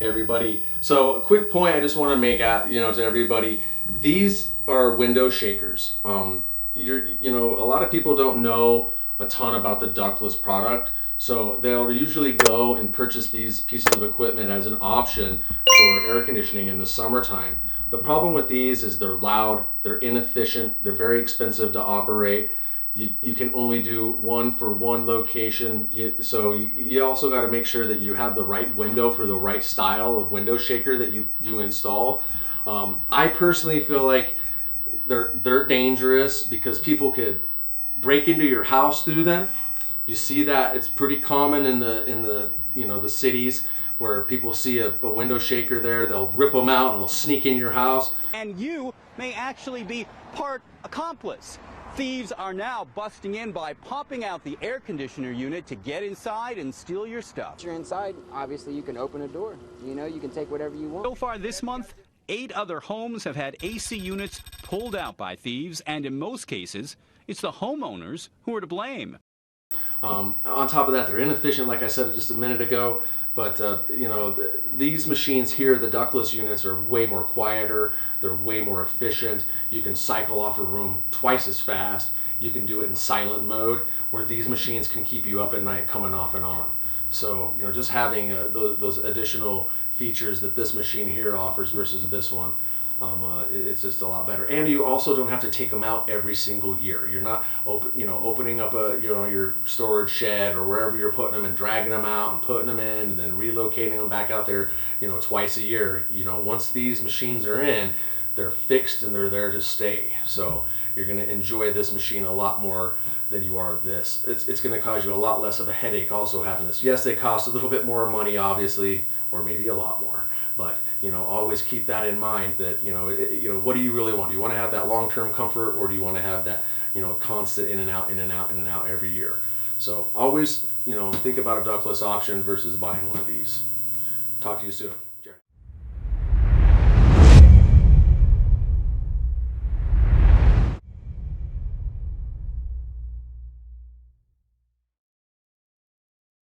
everybody. So a quick point I just want to make out, to everybody. These are window shakers. A lot of people don't know a ton about the ductless product, so they'll usually go and purchase these pieces of equipment as an option for air conditioning in the summertime. The problem with these is they're loud, they're inefficient, they're very expensive to operate. You can only do one for one location, so you also got to make sure that you have the right window for the right style of window shaker that you install. I personally feel like they're dangerous because people could break into your house through them. You see that it's pretty common in the cities where people see a window shaker there, they'll rip them out and they'll sneak in your house. And you may actually be part accomplice. Thieves are now busting in by popping out the air conditioner unit to get inside and steal your stuff. Once you're inside, obviously you can open a door. You can take whatever you want. So far this month, 8 other homes have had AC units pulled out by thieves, and in most cases, it's the homeowners who are to blame. On top of that, they're inefficient, like I said just a minute ago. But these machines here, the ductless units, are way more quieter. They're way more efficient. You can cycle off a room twice as fast. You can do it in silent mode, where these machines can keep you up at night coming off and on. So just having those additional features that this machine here offers versus this one, it's just a lot better. And you also don't have to take them out every single year. You're not opening up your storage shed or wherever you're putting them and dragging them out and putting them in and then relocating them back out there twice a year. Once these machines are in, they're fixed and they're there to stay. So you're going to enjoy this machine a lot more than you are this. It's going to cause you a lot less of a headache also having this. Yes, they cost a little bit more money, obviously, or maybe a lot more. But always keep that in mind. That what do you really want? Do you want to have that long-term comfort, or do you want to have that constant in and out, in and out, in and out every year? So always think about a ductless option versus buying one of these. Talk to you soon.